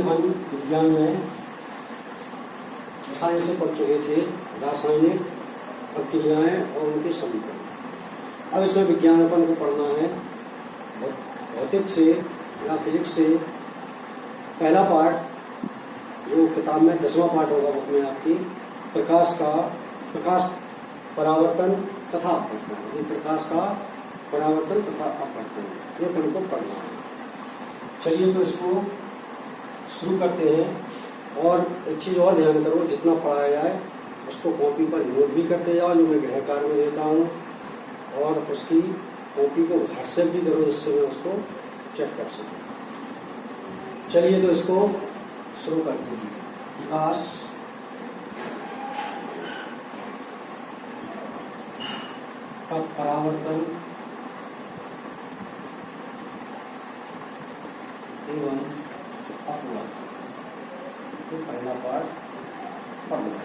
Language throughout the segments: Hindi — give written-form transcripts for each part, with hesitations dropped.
हम विज्ञान में रसायन से पढ़ चुके थे, रासायनिक प्रक्रियाएं और उनके समीकरण। अब इसमें विज्ञान अपन को पढ़ना है भौतिक से या फिजिक्स से पहला पार्ट, जो किताब में 10वां पार्ट होगा बुक में आपकी, प्रकाश परावर्तन तथा अपवर्तन। प्रकाश का परावर्तन तथा अपवर्तन ये अपन को पढ़ना है। चलिए तो इसको शुरू करते हैं। और एक चीज़ और ध्यान करो, जितना पढ़ाया जाए उसको कॉपी पर नोट भी करते जाओ, जो मैं गृह कार्य में देता हूँ, और उसकी कॉपी को व्हाट्सएप भी करो, जिससे मैं उसको चेक कर सकूँ। चलिए तो इसको शुरू करते हैं। प्रकाश का परावर्तन एवं अपवर्तन, तो पहला पार्ट पढ़ना।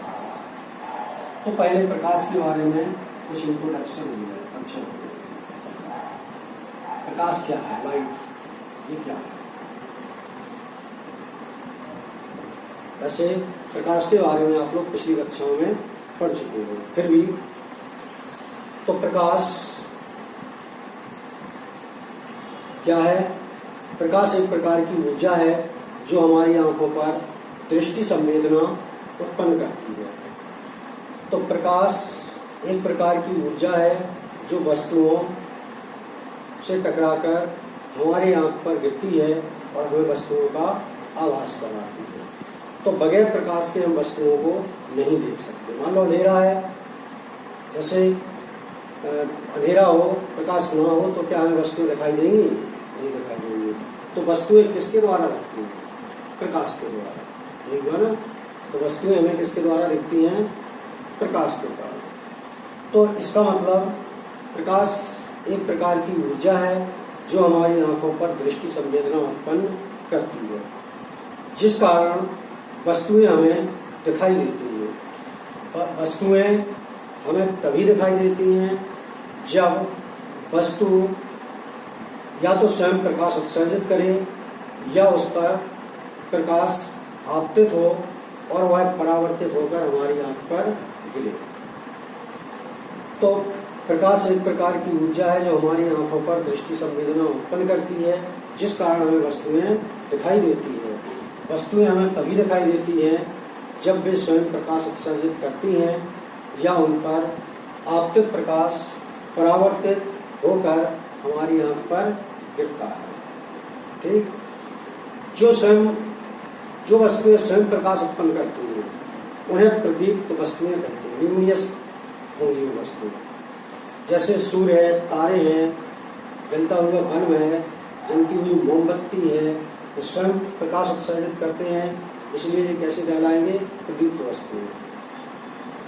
तो पहले प्रकाश के बारे में कुछ इंट्रोडक्शन हुई है। अच्छा, प्रकाश क्या है, लाइट ये क्या है? वैसे प्रकाश के बारे में आप लोग पिछली कक्षाओं में पढ़ चुके हो, फिर भी तो प्रकाश क्या है? प्रकाश एक प्रकार की ऊर्जा है जो हमारी आंखों पर दृष्टि संवेदना उत्पन्न करती है। तो प्रकाश एक प्रकार की ऊर्जा है जो वस्तुओं से टकराकर हमारी आंख पर गिरती है और हमें वस्तुओं का आभास कराती है। तो बगैर प्रकाश के हम वस्तुओं को नहीं देख सकते। मान लो अंधेरा है, जैसे अंधेरा हो, प्रकाश ना हो, तो क्या हमें वस्तुएं दिखाई देंगी? नहीं दिखाई देंगी। तो वस्तुएं किसके द्वारा दिखती हैं? प्रकाश के द्वारा। ठीक है ना? तो वस्तुएं हमें किसके द्वारा दिखती हैं? प्रकाश के द्वारा। तो इसका मतलब प्रकाश एक प्रकार की ऊर्जा है जो हमारी आंखों पर दृष्टि संवेदना उत्पन्न करती है, जिस कारण वस्तुएं हमें दिखाई देती हैं। वस्तुएं हमें तभी दिखाई देती हैं जब वस्तु या तो स्वयं प्रकाश उत्सर्जित करे या उस पर प्रकाश आपतित हो और वह परावर्तित होकर हमारी आंख पर गिरे। तो प्रकाश एक प्रकार की ऊर्जा है जो हमारी आंखों पर दृष्टि संवेदना उत्पन्न करती है, जिस कारण हमें वस्तुएं दिखाई देती है। वस्तुएं हमें तभी दिखाई देती हैं जब वे स्वयं प्रकाश उत्सर्जित करती हैं या उन पर आपतित प्रकाश परावर्तित होकर हमारी आंख पर गिरता है। ठीक, जो वस्तुएं स्वयं प्रकाश उत्पन्न करती हैं उन्हें प्रदीप्त वस्तुएं कहते हैं। ल्यूमिनस होंगी वो वस्तुएं, जैसे सूर्य है, तारे हैं, जलता हुआ बल्ब है, जलती हुई मोमबत्ती है, वो स्वयं प्रकाश उत्सर्जित करते हैं, इसलिए ये कैसे कहलाएंगे? प्रदीप्त वस्तुएं।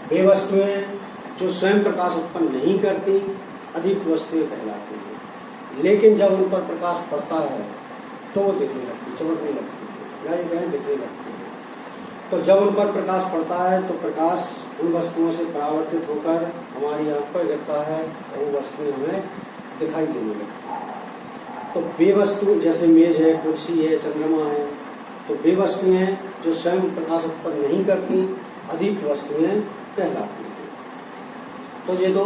वे वस्तुएं जो स्वयं प्रकाश उत्पन्न नहीं करती अदीप्त वस्तुएं कहलाती हैं। लेकिन जब उन पर प्रकाश पड़ता है तो वो दिखने लगती, चमकने लगती है, या ये कहें दिखने लगती है। तो जब उन पर प्रकाश पड़ता है तो प्रकाश उन वस्तुओं से परावर्तित होकर हमारी आंख पर गिरता है और वो वस्तुएं हमें दिखाई देने लगती है। तो वे वस्तु, जैसे मेज है, कुर्सी है, चंद्रमा है, तो वे वस्तुएं जो स्वयं प्रकाश उत्पन्न नहीं करती अदीप्त वस्तुएं कहलाती हैं। तो ये तो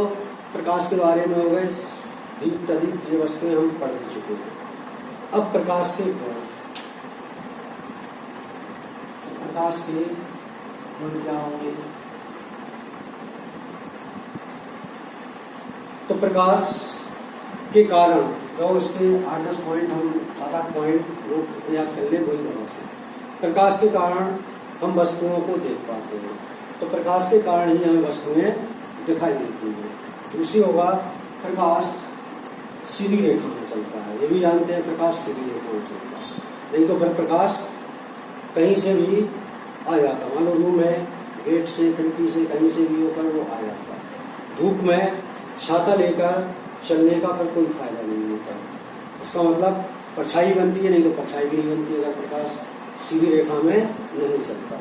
प्रकाश के बारे में हो गए। दीप्त अदीप्त ये वस्तुएं हम पढ़ चुके हैं। अब प्रकाश के गुण। प्रकाश के गुण क्या होंगे? तो प्रकाश के कारण तो इसके 8-10 पॉइंट, हम 7-8 पॉइंट याद कर ले, वही बहुत है। प्रकाश के कारण हम वस्तुओं को देख पाते हैं, तो प्रकाश के कारण ही हमें वस्तुएं दिखाई देती हैं। दूसरी होगा प्रकाश सीधी रेखा में चलता है। ये भी जानते हैं प्रकाश सीधी रेखा में चलता है, नहीं तो फिर प्रकाश कहीं से भी आ जाता। मान लो रूम है, गेट से, खिड़की से, कहीं से भी होकर वो आ जाता है। धूप में छाता लेकर चलने का फिर कोई फायदा नहीं होता। इसका मतलब परछाई बनती है, नहीं तो परछाई भी नहीं बनती अगर प्रकाश सीधी रेखा में नहीं चलता।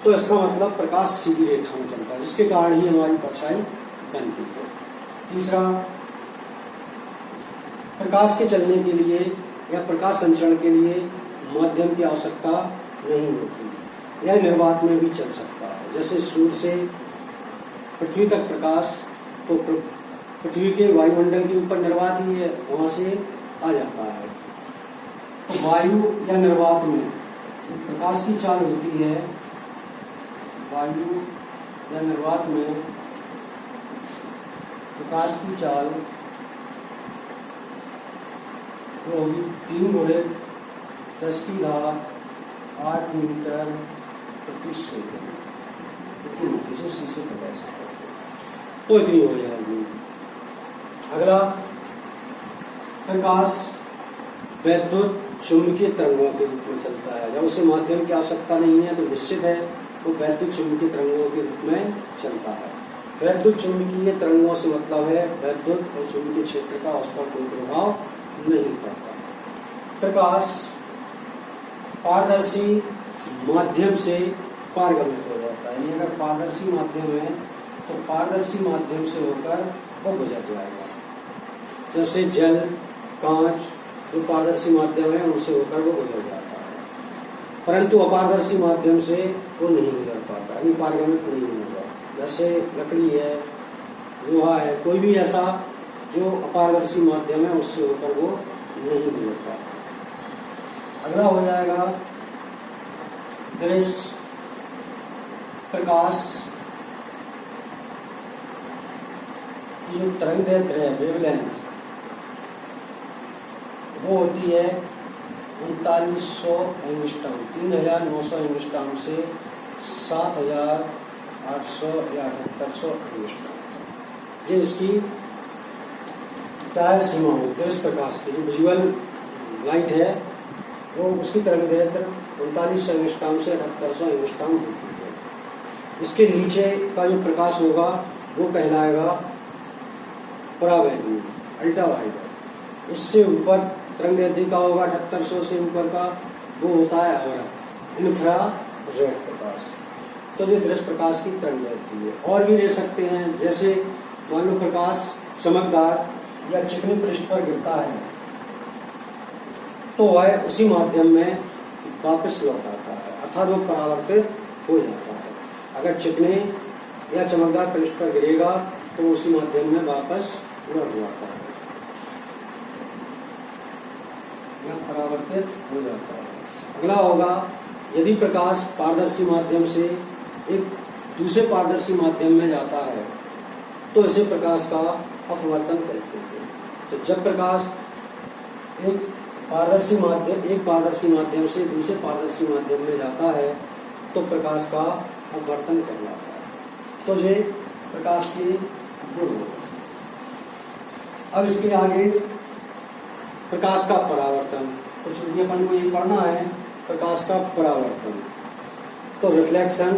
तो इसका मतलब प्रकाश सीधी रेखा में चलता है, जिसके कारण ही हमारी परछाई बनती है। तीसरा, प्रकाश के चलने के लिए या प्रकाश संचरण के लिए माध्यम की आवश्यकता नहीं होती। यह निर्वात में भी चल सकता है। जैसे सूर्य से पृथ्वी तक प्रकाश, तो पृथ्वी के वायुमंडल के ऊपर निर्वात ही है, वहां से आ जाता है। तो वायु या निर्वात में प्रकाश की चाल होती है, वायु या निर्वात में प्रकाश की चाल होगी 3×10⁸ मीटर प्रति सेकंड। इसे सी से प्रकाश तो इतनी हो जाएगी। अगला, प्रकाश वैद्युत चुंबकीय तरंगों के रूप में चलता है। जब उसे माध्यम की आवश्यकता नहीं है तो निश्चित है वो वैद्युत चुंबकीय तरंगों के रूप में चलता है। वैद्युत चुंबकीय तरंगों से मतलब है वैद्युत और चुंबकीय क्षेत्र का उस पर कोई प्रभाव नहीं पड़ता। प्रकाश पारदर्शी माध्यम से पारगमित हो जाता है। अगर पारदर्शी माध्यम है तो पारदर्शी माध्यम से होकर वो गुजर जाएगा। जैसे जल, कांच, जो पारदर्शी माध्यम है उनसे होकर वो गुजर जाता है, परंतु अपारदर्शी माध्यम से वो नहीं गुजर पाता, यानी पारगमित नहीं होगा। जैसे लकड़ी है, लोहा है, कोई भी ऐसा जो अपारदर्शी माध्यम है उससे होकर वो नहीं गुजर पाता। अगला हो जाएगा दृश्य प्रकाश की जो तरंगदैर्घ्य है, वेवलेंथ, वो होती है 3900 एंगस्ट्रॉम, 3900 एंगस्ट्रॉम से 7800 या 7800 एंगस्ट्रॉम। ये इसकी क्या है, सीमा हो। दृश्य प्रकाश की जो विजुअल लाइट है वो उसकी तरंगदैर्घ्य 3900 एंगस्ट्रॉम से 7800 एंगस्ट्रॉम होती है। इसके नीचे का जो प्रकाश होगा वो कहलाएगा परावैद्युत, अल्ट्रावायलेट। इससे ऊपर तरंगदैर्घ्य का होगा 7800 से ऊपर का, वो होता है अवरा, इंफ्रारेड प्रकाश। तो ये दृश्य प्रकाश की तरंगदैर्घ्य है। और भी ले सकते हैं, जैसे मान लो प्रकाश चमकदार या चिकनी पृष्ठ पर गिरता है तो वह उसी माध्यम में वापस लौट आता है, अर्थात वो परावर्तित हो जाता है। अगर चिकने या चमकदार पृष्ठ पर गिरेगा तो उसी माध्यम में वापस लौट जाता है या परावर्तित हो जाता है। अगला होगा, यदि प्रकाश पारदर्शी माध्यम से एक दूसरे पारदर्शी माध्यम में जाता है तो इसे प्रकाश का अपवर्तन कहते हैं। तो जब प्रकाश एक पारदर्शी माध्यम से दूसरे पारदर्शी माध्यम में जाता है तो प्रकाश का अपवर्तन कहलाता है। तो ये प्रकाश के गुण हैं। अब इसके आगे प्रकाश का परावर्तन, कुछ अपन को ये पढ़ना है, प्रकाश का परावर्तन। तो रिफ्लेक्शन,